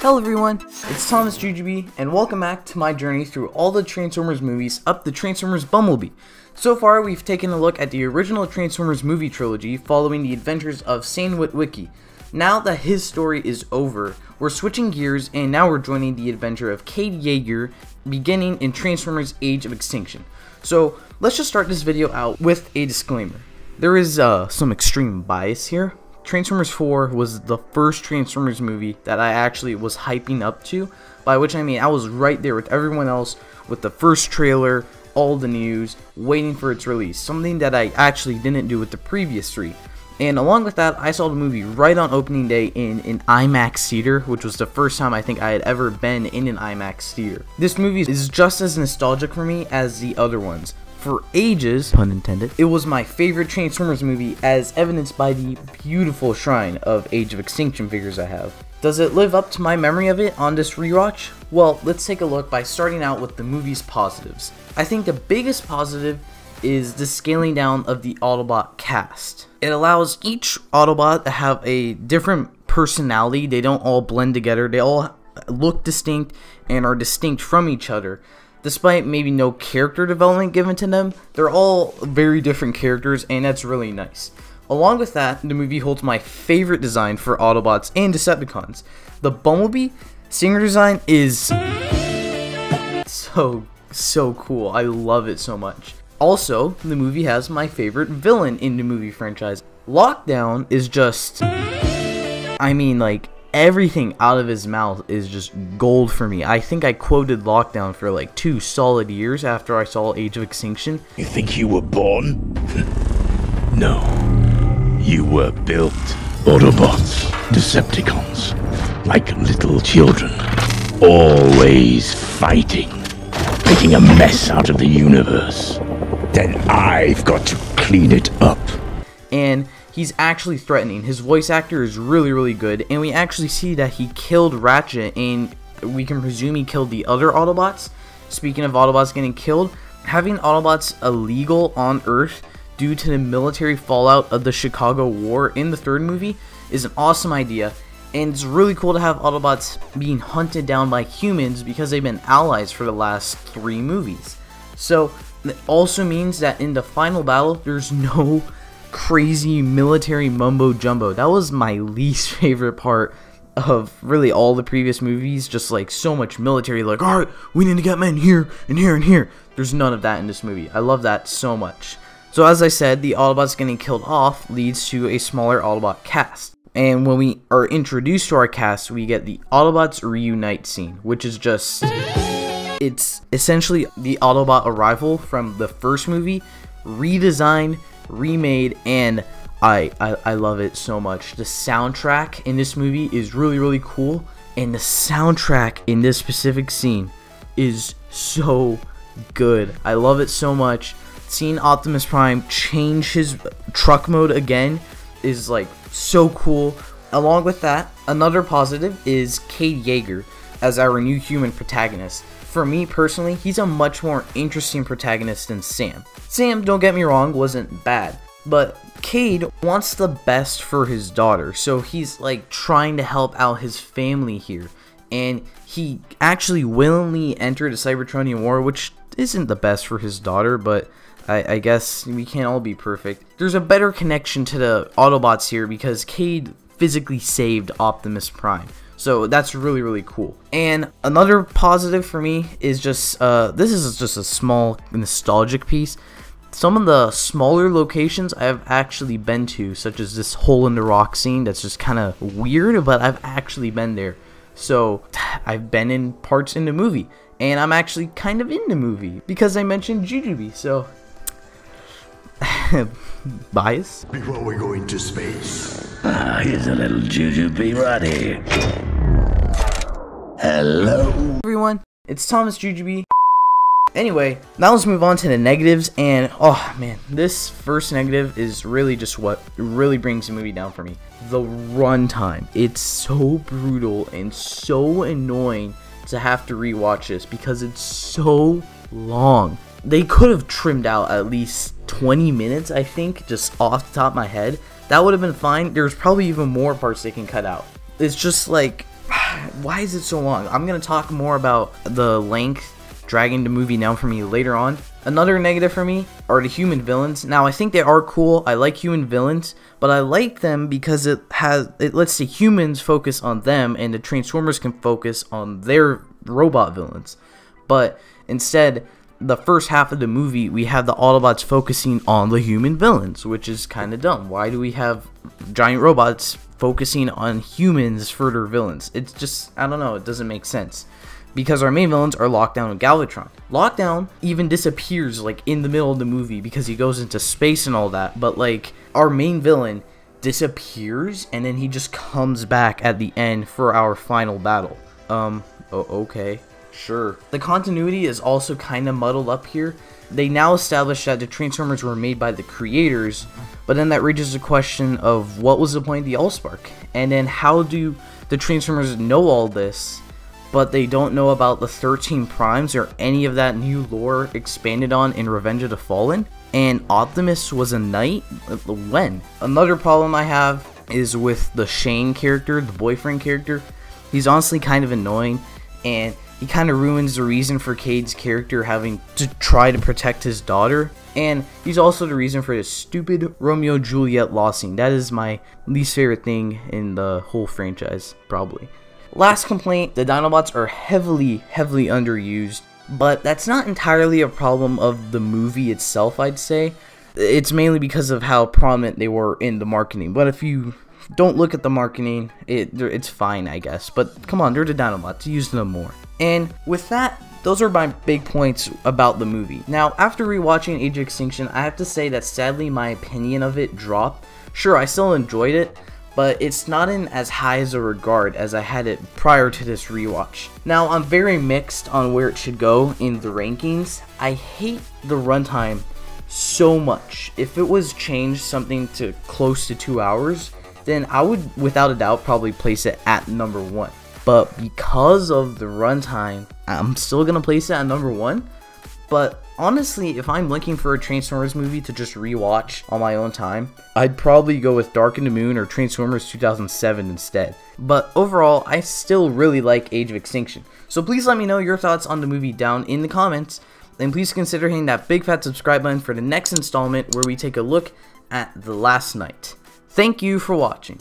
Hello everyone, it's thomasjujube, and welcome back to my journey through all the Transformers movies up the Transformers Bumblebee. So far, we've taken a look at the original Transformers movie trilogy following the adventures of Sane Witwicky. Now that his story is over, we're switching gears and now we're joining the adventure of Cade Yeager beginning in Transformers Age of Extinction. So let's just start this video out with a disclaimer. There is some extreme bias here. Transformers 4 was the first Transformers movie that I actually was hyping up to, by which I mean I was right there with everyone else with the first trailer, all the news, waiting for its release, something that I actually didn't do with the previous three. And along with that, I saw the movie right on opening day in an IMAX theater, which was the first time I think I had ever been in an IMAX theater. This movie is just as nostalgic for me as the other ones. For ages, pun intended, it was my favorite Transformers movie, as evidenced by the beautiful shrine of Age of Extinction figures I have. Does it live up to my memory of it on this rewatch? Well, let's take a look by starting out with the movie's positives. I think the biggest positive is the scaling down of the Autobot cast. It allows each Autobot to have a different personality. They don't all blend together. They all look distinct and are distinct from each other. Despite maybe no character development given to them, they're all very different characters, and that's really nice. Along with that, the movie holds my favorite design for Autobots and Decepticons. The Bumblebee singer design is so cool. I love it so much. Also, the movie has my favorite villain in the movie franchise. Lockdown is just, I mean, like, everything out of his mouth is just gold for me. I think I quoted Lockdown for like 2 solid years after I saw Age of Extinction. You think you were born? No. You were built. Autobots, Decepticons, like little children. Always fighting. Making a mess out of the universe. Then I've got to clean it up. And he's actually threatening. His voice actor is really good, and we actually see that he killed Ratchet, and we can presume he killed the other Autobots. Speaking of Autobots getting killed, having Autobots illegal on Earth due to the military fallout of the Chicago War in the third movie is an awesome idea, and it's really cool to have Autobots being hunted down by humans because they've been allies for the last 3 movies. So it also means that in the final battle, there's no crazy military mumbo jumbo. That was my least favorite part of really all the previous movies. Just like so much military, like, alright, we need to get men here and here and here. There's none of that in this movie. I love that so much. So as I said, the Autobots getting killed off leads to a smaller Autobot cast. And when we are introduced to our cast, we get the Autobots reunite scene, which is just, it's essentially the Autobot arrival from the first movie, redesigned, remade, and I love it so much. The soundtrack in this movie is really cool, and the soundtrack in this specific scene is so good. I love it so much. Seeing Optimus Prime change his truck mode again is like so cool. Along with that, another positive is Cade Yeager as our new human protagonist. For me personally, he's a much more interesting protagonist than Sam. Sam, don't get me wrong, wasn't bad, but Cade wants the best for his daughter, so he's like trying to help out his family here, and he actually willingly entered a Cybertronian war, which isn't the best for his daughter, but I guess we can't all be perfect. There's a better connection to the Autobots here because Cade physically saved Optimus Prime. So that's really cool. And another positive for me is just, this is just a small nostalgic piece. Some of the smaller locations I've actually been to, such as this hole in the rock scene that's just kind of weird, but I've actually been there. So I've been in parts in the movie, and I'm actually kind of in the movie because I mentioned Jujube, so bias. Before we go into space. Here's a little Jujube right here. Hello everyone, it's thomasjujube. Anyway, now let's move on to the negatives, and oh man, this first negative is really just what really brings the movie down for me. The runtime. It's so brutal and so annoying to have to rewatch this because it's so long. They could have trimmed out at least 20 minutes, I think, just off the top of my head. That would have been fine. There's probably even more parts they can cut out. It's just like, why is it so long? I'm gonna talk more about the length dragging the movie down for me later on. Another negative for me are the human villains. Now, I think they are cool. I like human villains, but I like them because it lets the humans focus on them and the Transformers can focus on their robot villains. But instead, the first half of the movie, we have the Autobots focusing on the human villains, which is kind of dumb. Why do we have giant robots focusing on humans for their villains? It's just, I don't know, it doesn't make sense. Because our main villains are Lockdown and Galvatron. Lockdown even disappears like in the middle of the movie because he goes into space and all that. But like our main villain disappears and then he just comes back at the end for our final battle. Okay, sure. The continuity is also kind of muddled up here. They now establish that the Transformers were made by the creators, but then that raises the question of what was the point of the Allspark? And then how do the Transformers know all this, but they don't know about the 13 Primes or any of that new lore expanded on in Revenge of the Fallen? And Optimus was a knight? When? Another problem I have is with the Shane character, the boyfriend character. He's honestly kind of annoying, and he kind of ruins the reason for Cade's character having to try to protect his daughter. And he's also the reason for this stupid Romeo-Juliet love scene. That is my least favorite thing in the whole franchise, probably. Last complaint, the Dinobots are heavily underused, but that's not entirely a problem of the movie itself, I'd say. It's mainly because of how prominent they were in the marketing, but if you don't look at the marketing, it's fine, I guess. But come on, they're the Dinobots, use them more. And with that, those are my big points about the movie. Now, after rewatching Age of Extinction, I have to say that sadly my opinion of it dropped. Sure, I still enjoyed it, but it's not in as high as a regard as I had it prior to this rewatch. Now, I'm very mixed on where it should go in the rankings. I hate the runtime so much. If it was changed something to close to 2 hours, then I would, without a doubt, probably place it at number 1. But because of the runtime, I'm still gonna place it at number 1. But honestly, if I'm looking for a Transformers movie to just rewatch on my own time, I'd probably go with Dark in the Moon or Transformers 2007 instead. But overall, I still really like Age of Extinction. So please let me know your thoughts on the movie down in the comments. And please consider hitting that big fat subscribe button for the next installment where we take a look at The Last Knight. Thank you for watching.